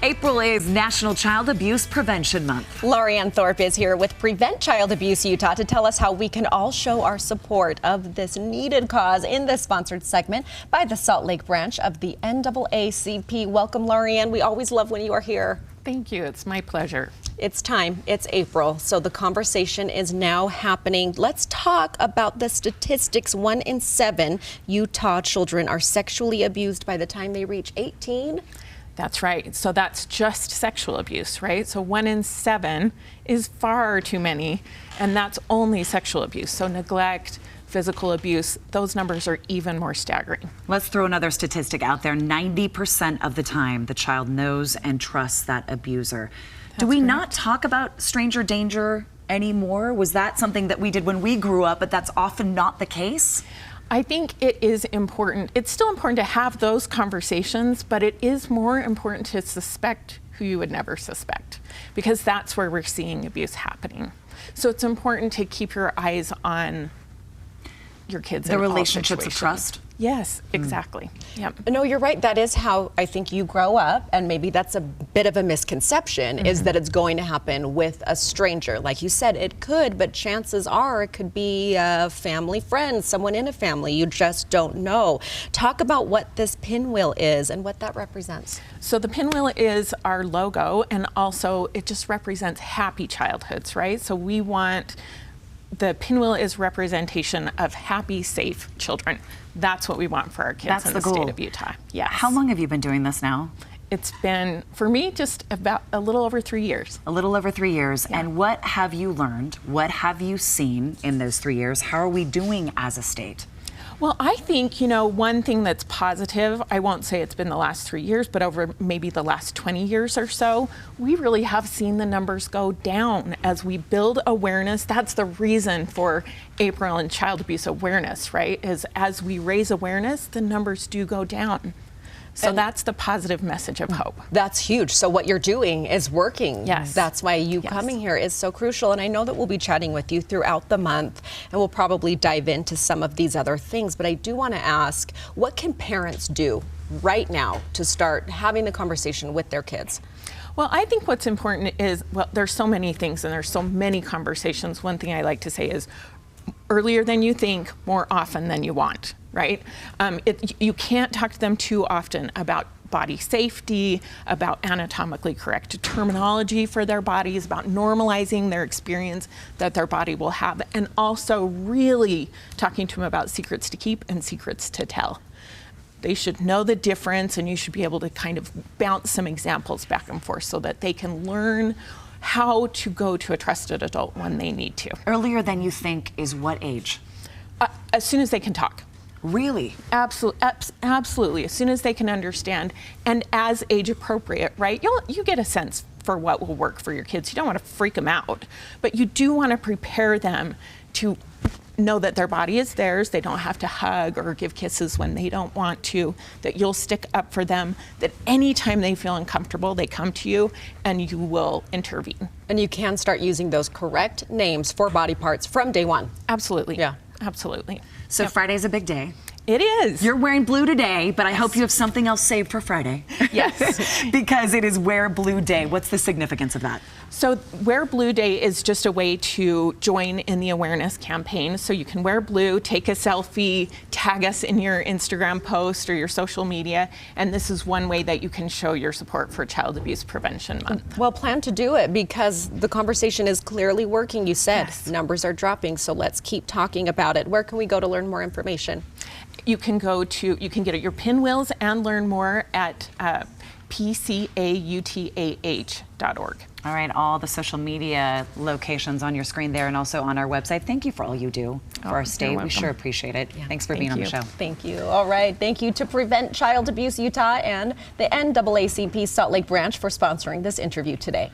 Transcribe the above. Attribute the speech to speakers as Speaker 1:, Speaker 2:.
Speaker 1: April is National Child Abuse Prevention Month.
Speaker 2: Lorianne Thorpe is here with Prevent Child Abuse Utah to tell us how we can all show our support of this needed cause in this sponsored segment by the Salt Lake branch of the NAACP. Welcome, Lorianne. We always love when you are here.
Speaker 3: Thank you. It's my pleasure.
Speaker 2: It's time. It's April, so the conversation is now happening. Let's talk about the statistics. 1 in 7 Utah children are sexually abused by the time they reach 18.
Speaker 3: That's right. So that's just sexual abuse, right? So 1 in 7 is far too many, and that's only sexual abuse. So neglect, physical abuse, those numbers are even more staggering.
Speaker 1: Let's throw another statistic out there. 90% of the time, the child knows and trusts that abuser. Do we not talk about stranger danger anymore? Was that something that we did when we grew up, but that's often not the case?
Speaker 3: I think it is important. It's still important to have those conversations, but it is more important to suspect who you would never suspect, because that's where we're seeing abuse happening. So it's important to keep your eyes on your kids in all
Speaker 1: relationships of
Speaker 3: situations.
Speaker 1: trust.
Speaker 3: Yes, exactly. Yep.
Speaker 2: No, you're right. That is how I think you grow up, and maybe that's a bit of a misconception, is that it's going to happen with a stranger. Like you said, it could, but chances are it could be a family friend, someone in a family. You just don't know. Talk about what this pinwheel is and what that represents.
Speaker 3: So the pinwheel is our logo, and also it just represents happy childhoods, right? So we want the pinwheel is representation of happy, safe children. That's what we want for our kids in the state of Utah. Yes.
Speaker 1: How long have you been doing this now?
Speaker 3: It's been, for me, just about a little over 3 years.
Speaker 1: A little over 3 years.
Speaker 3: Yeah.
Speaker 1: And what have you learned? What have you seen in those 3 years? How are we doing as a state?
Speaker 3: Well, I think, one thing that's positive, I won't say it's been the last 3 years, but over maybe the last 20 years or so, we really have seen the numbers go down as we build awareness. That's the reason for April and Child Abuse Awareness, right? Is as we raise awareness, the numbers do go down. So that's the positive message of hope.
Speaker 2: That's huge. So what you're doing is working.
Speaker 3: Yes.
Speaker 2: That's why you coming here is so crucial. And I know that we'll be chatting with you throughout the month, and we'll probably dive into some of these other things. But I do want to ask, what can parents do right now to start having the conversation with their kids?
Speaker 3: Well, I think what's important is, there's so many things and there's so many conversations. One thing I like to say is earlier than you think, more often than you want, right? You can't talk to them too often about body safety, about anatomically correct terminology for their bodies, about normalizing their experience that their body will have, and also really talking to them about secrets to keep and secrets to tell. They should know the difference, and you should be able to kind of bounce some examples back and forth so that they can learn how to go to a trusted adult when they need to.
Speaker 1: Earlier than you think is what age?
Speaker 3: As soon as they can talk.
Speaker 1: Really?
Speaker 3: Absolutely. As soon as they can understand, and as age appropriate, right? You get a sense for what will work for your kids. You don't want to freak them out, but you do want to prepare them to know that their body is theirs. They don't have to hug or give kisses when they don't want to, that you'll stick up for them, that anytime they feel uncomfortable, they come to you and you will intervene.
Speaker 2: And you can start using those correct names for body parts from day one.
Speaker 3: Absolutely.
Speaker 2: Yeah.
Speaker 3: Absolutely.
Speaker 1: So Friday's a big day.
Speaker 3: It is.
Speaker 1: You're wearing blue today, but I hope you have something else saved for Friday.
Speaker 3: Yes.
Speaker 1: Because it is Wear Blue Day. What's the significance of that?
Speaker 3: So Wear Blue Day is just a way to join in the awareness campaign. So you can wear blue, take a selfie, tag us in your Instagram post or your social media, and this is one way that you can show your support for Child Abuse Prevention Month.
Speaker 2: Well, plan to do it, because the conversation is clearly working. You said numbers are dropping, so let's keep talking about it. Where can we go to learn more information?
Speaker 3: You can get your pinwheels and learn more at pcautah.org.
Speaker 1: All right, all the social media locations on your screen there, and also on our website. Thank you for all you do for our state. We sure appreciate it. Yeah. Thanks for being on the show.
Speaker 2: Thank you. All right. Thank you to Prevent Child Abuse Utah and the NAACP Salt Lake branch for sponsoring this interview today.